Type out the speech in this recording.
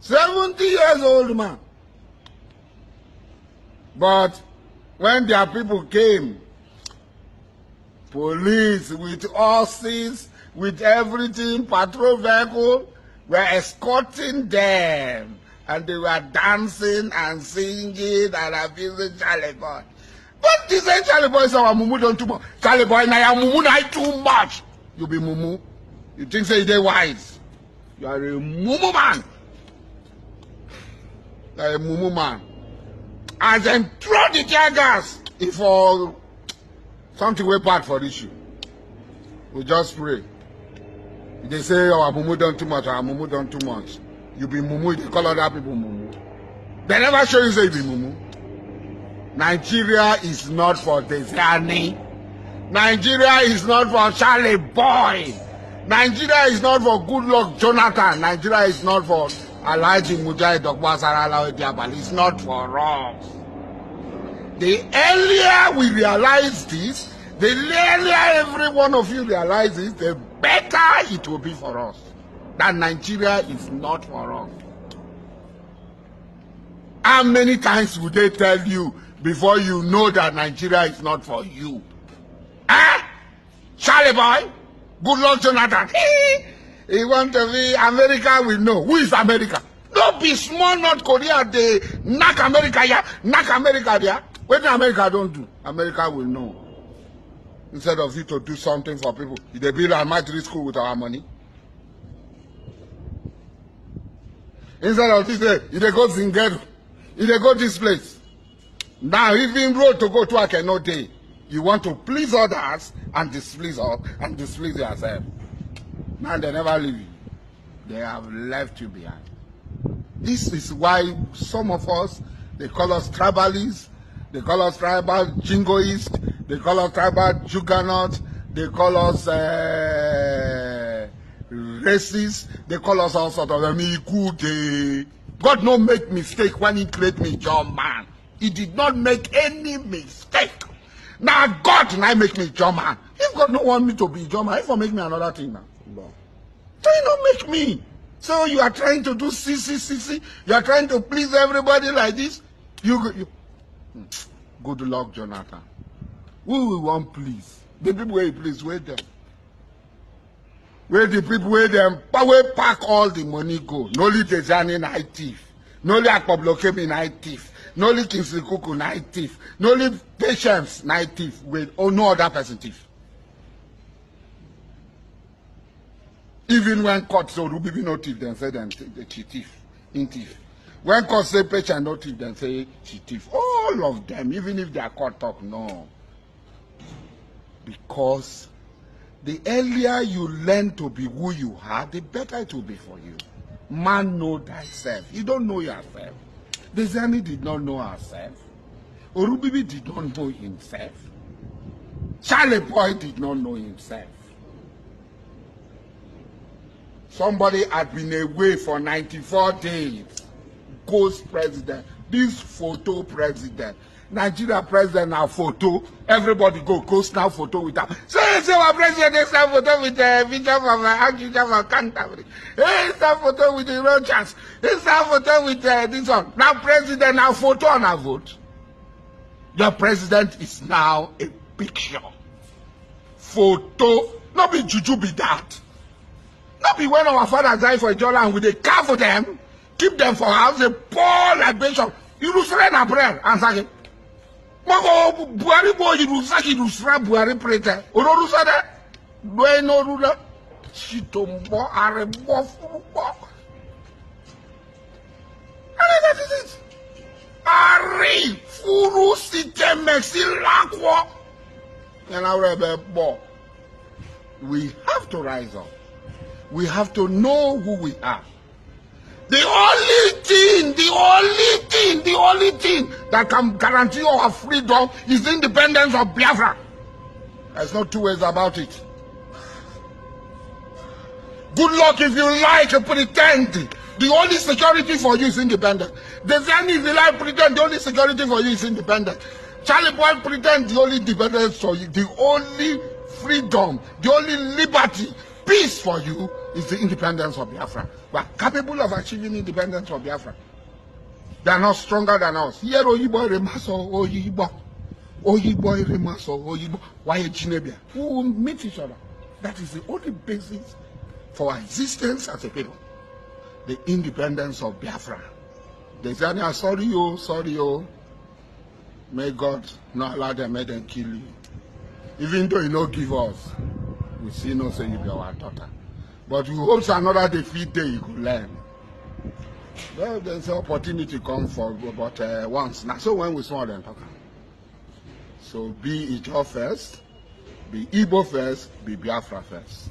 70 years old man. But when their people came, police with horses, with everything, patrol vehicle, were escorting them. And they were dancing and singing and abusing Charlie Boy. But they say Charlie Boy is our mumu don't too much. Charlie Boy na your mumu na too much. You be mumu. You think say they wise. You are a mumu man. You are a mumu man. And then throw the tear gas if something way bad for issue. We just pray. They say our mumu done too much, our mumu done too much. You be mumu, they call other people mumu. They never show you say you be mumu. Nigeria is not for Desani. Nigeria is not for Charlie Boy. Nigeria is not for Goodluck Jonathan. Nigeria is not for Alhaji Mujahid Ogbasara Diabali. It's not for us. The earlier we realize this, the earlier every one of you realizes, the better it will be for us. That Nigeria is not for us. How many times would they tell you before you know that Nigeria is not for you? Charlie Boy? Goodluck Jonathan? He want to be America, we know. Who is America? Don't be small North Korea, they knock America here, knock America there. What America don't do, America will know. Instead of you to do something for people, they build a military school with our money. Instead of this, they go Zingero, they go this place. Now, even road to go to I cannot day. You want to please others and displease us and displease yourself. Now they never leave you. They have left you behind. This is why some of us, they call us tribalists, they call us tribal jingoists, they call us tribal juggernauts, they call us racists, they call us all sorts of them. God no make mistake when he create me John man. He did not make any mistake. Now God now make me John man. If God don't want me to be John man, if will make me another thing now. So he don't make me. So you are trying to do CC. You are trying to please everybody like this. You good luck, Jonathan. Who will want please? The people where you please, where them? Where the people where them where pack all the money go? No only Tejani night thief. No only Akpoblokem night thief. No only Kingsley Kuku night thief. No only Patience night thief. With no other person thief. Even when court say Ruby no thief, then say them she thief, in thief. When court say Patience no thief, then say she thief. All of them, even if they are court talk, no. Because the earlier you learn to be who you are, the better it will be for you. Man know thyself. You don't know yourself. Desani did not know herself. Orubibi did not know himself. Charlie Boy did not know himself. Somebody had been away for 94 days. Ghost president. This photo president. Nigeria president now photo. Everybody go ghost now photo with that. Say our president is now photo with the Bishop of Archbishop of Canterbury. Hey, it's now photo with the Rogers. It's now photo with this one. Now president now photo on a vote. Your president is now a picture. Photo. Not be juju be that. Not be when our fathers die for each other and we they carve them, keep them for house, they pour libation. You lose na prayer and say, Moko Buhari boy, you lose Buhari prayer. Oro sada, no ruler, Chitombo, Arebo, Fubo. And that is it. Ari, Furu, Site, Mexi, Lakwa. And our we have to rise up. We have to know who we are. The only thing that can guarantee our freedom is the independence of Biafra. There's no two ways about it. Good luck if you like to pretend. The only security for you is independence. Desani, if you like pretend, the only security for you is independence. Charlie Boy pretend the only independence for you, the only freedom, the only liberty, peace for you is the independence of Biafra. We are capable of achieving independence of Biafra. They are not stronger than us. Here, Oyibo Remaso, Oyibo. Oyibo Remaso, Oyibo. Why Chinebia? We will meet each other. That is the only basis for our existence as a people. The independence of Biafra. They say, sorry, oh. May God not allow them, make them kill you. Even though you don't give us, we see no say you be our daughter. But we hope another defeat day you could learn. Well, there's an opportunity come for but once. Now, so when we saw them talking. So be Ijaw first, be Igbo first, be Biafra first.